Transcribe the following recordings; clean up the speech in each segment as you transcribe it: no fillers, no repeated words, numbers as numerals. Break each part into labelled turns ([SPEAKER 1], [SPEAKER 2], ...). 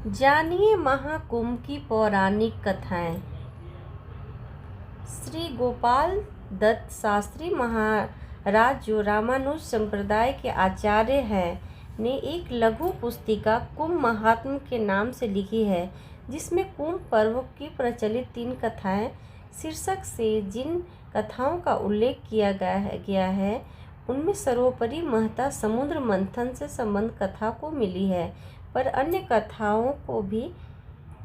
[SPEAKER 1] जानिए महाकुंभ की पौराणिक कथाएं। श्री गोपाल दत्त शास्त्री महाराज, जो रामानुज संप्रदाय के आचार्य हैं, ने एक लघु पुस्तिका कुंभ महात्म्य के नाम से लिखी है, जिसमें कुंभ पर्व की प्रचलित 3 कथाएं शीर्षक से जिन कथाओं का उल्लेख किया गया है उनमें सर्वोपरि महत्ता समुद्र मंथन से संबंध कथा को मिली है, पर अन्य कथाओं को भी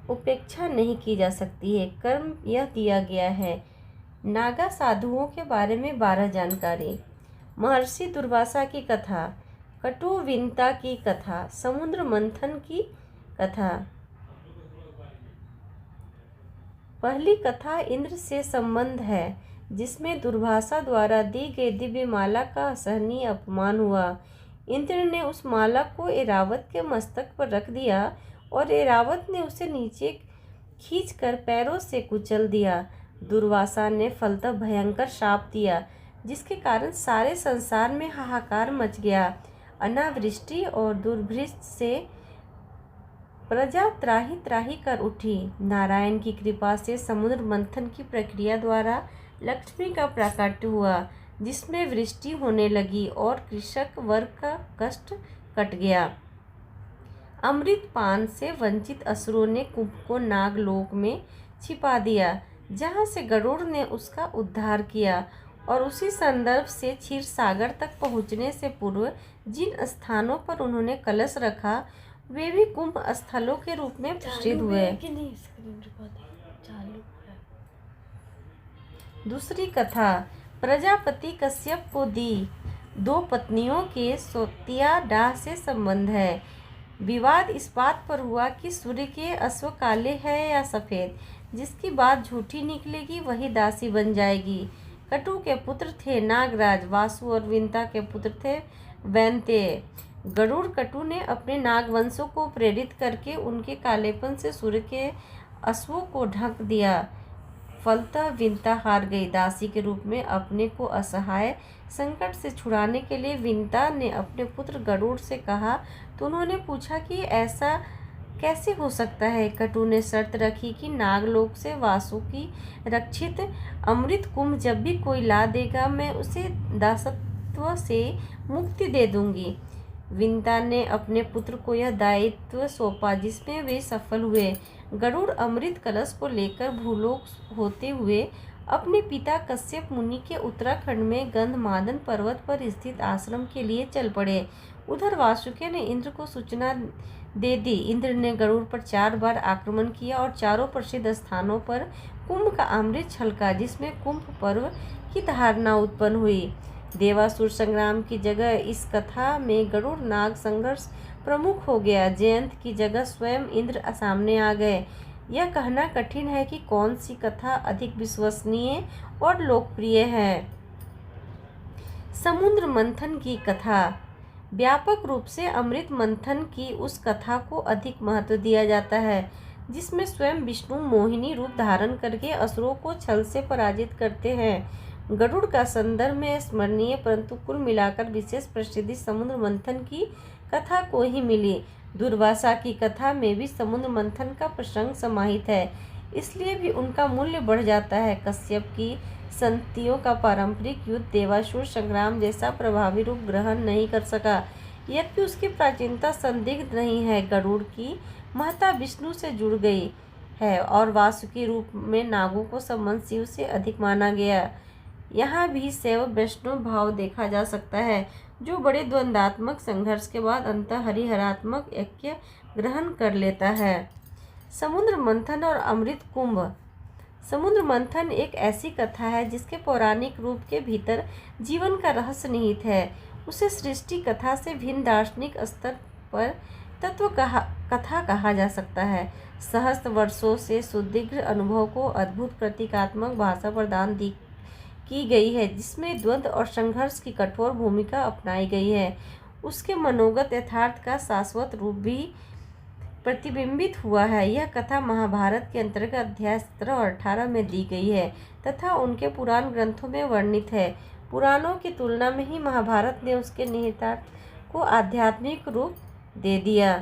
[SPEAKER 1] उपेक्षा नहीं की जा सकती है। कर्म यह दिया गया है। नागा साधुओं के बारे में 12 जानकारी। महर्षि दुर्वासा की कथा, कटुविंता की कथा, समुद्र मंथन की कथा। पहली कथा इंद्र से संबंध है, जिसमें दुर्वासा द्वारा दी गई दिव्य माला का असहनीय अपमान हुआ। इंद्र ने उस माला को ऐरावत के मस्तक पर रख दिया और ऐरावत ने उसे नीचे खींचकर पैरों से कुचल दिया। दुर्वासा ने फलतः भयंकर शाप दिया, जिसके कारण सारे संसार में हाहाकार मच गया। अनावृष्टि और दुर्भिक्ष से प्रजा त्राही त्राही कर उठी। नारायण की कृपा से समुद्र मंथन की प्रक्रिया द्वारा लक्ष्मी का प्राकट्य हुआ, जिसमें वृष्टि होने लगी और कृषक वर्ग का कष्ट कट गया। अमृत पान से वंचित असुरों ने कुंभ को नागलोक में छिपा दिया, जहां से गरुड़ ने उसका उद्धार किया, और उसी संदर्भ से क्षीर सागर तक पहुंचने से पूर्व जिन स्थानों पर उन्होंने कलश रखा वे भी कुंभ स्थलों के रूप में प्रसिद्ध हुए। दूसरी कथा प्रजापति कश्यप को दी 2 पत्नियों के सोतिया डाह से संबंध है। विवाद इस बात पर हुआ कि सूर्य के अश्व काले हैं या सफ़ेद। जिसकी बात झूठी निकलेगी वही दासी बन जाएगी। कटु के पुत्र थे नागराज, वासु और विंता के पुत्र थे वैनतेय। गरुड़ कटु ने अपने नागवंशों को प्रेरित करके उनके कालेपन से सूर्य के अश्वों को ढक दिया। फलतः विंता हार गई। दासी के रूप में अपने को असहाय संकट से छुड़ाने के लिए विंता ने अपने पुत्र गरुड़ से कहा, तो उन्होंने पूछा कि ऐसा कैसे हो सकता है। कटु ने शर्त रखी कि नागलोक से वासु की रक्षित अमृत कुंभ जब भी कोई ला देगा, मैं उसे दासत्व से मुक्ति दे दूंगी। विंता ने अपने पुत्र को यह दायित्व सौंपा, जिसमें वे सफल हुए। गरुड़ अमृत कलश को लेकर भूलोक होते हुए अपने पिता कश्यप मुनि के उत्तराखंड में गंधमादन पर्वत पर स्थित आश्रम के लिए चल पड़े। उधर वासुकी ने इंद्र को सूचना दे दी। इंद्र ने गरुड़ पर 4 बार आक्रमण किया और चारों प्रसिद्ध स्थानों पर कुंभ का अमृत छलका, जिसमें कुंभ पर्व की धारणा उत्पन्न हुई। देवासुर संग्राम की जगह इस कथा में गरुड़ नाग संघर्ष प्रमुख हो गया। जयंत की जगह स्वयं इंद्र सामने आ गए। यह कहना कठिन है कि कौन सी कथा अधिक विश्वसनीय और लोकप्रिय है। समुद्र मंथन की कथा। व्यापक रूप से अमृत मंथन की उस कथा को अधिक महत्व दिया जाता है, जिसमें स्वयं विष्णु मोहिनी रूप धारण करके असुरों को छल से पराजित करते हैं। गरुड़ का संदर्भ में स्मरणीय, परंतु कुल मिलाकर विशेष प्रसिद्धि समुद्र मंथन की कथा को ही मिली। दुर्वासा की कथा में भी समुद्र मंथन का प्रसंग समाहित है, इसलिए भी उनका मूल्य बढ़ जाता है। कश्यप की संततियों का पारंपरिक युद्ध देवासुर संग्राम जैसा प्रभावी रूप ग्रहण नहीं कर सका, यद्यपि उसकी प्राचीनता संदिग्ध नहीं है। गरुड़ की महत्ता विष्णु से जुड़ गई है और वासुकी रूप में नागों को संबंध शिव से अधिक माना गया। यहाँ भी शैव वैष्णव भाव देखा जा सकता है, जो बड़े द्वंद्वात्मक संघर्ष के बाद अंततः हरिहरात्मक ऐक्य ग्रहण कर लेता है। समुद्र मंथन और अमृत कुंभ। समुद्र मंथन एक ऐसी कथा है जिसके पौराणिक रूप के भीतर जीवन का रहस्य निहित है। उसे सृष्टि कथा से भिन्न दार्शनिक स्तर पर तत्व कथा कहा जा सकता है। सहस्त्र वर्षों से सुदीर्घ अनुभव को अद्भुत प्रतीकात्मक भाषा प्रदान की गई है, जिसमें द्वंद्व और संघर्ष की कठोर भूमिका अपनाई गई है। उसके मनोगत यथार्थ का शाश्वत रूप भी प्रतिबिंबित हुआ है। यह कथा महाभारत के अंतर्गत अध्याय 17 और 18 में दी गई है तथा उनके पुराण ग्रंथों में वर्णित है। पुराणों की तुलना में ही महाभारत ने उसके निहितार्थ को आध्यात्मिक रूप दे दिया।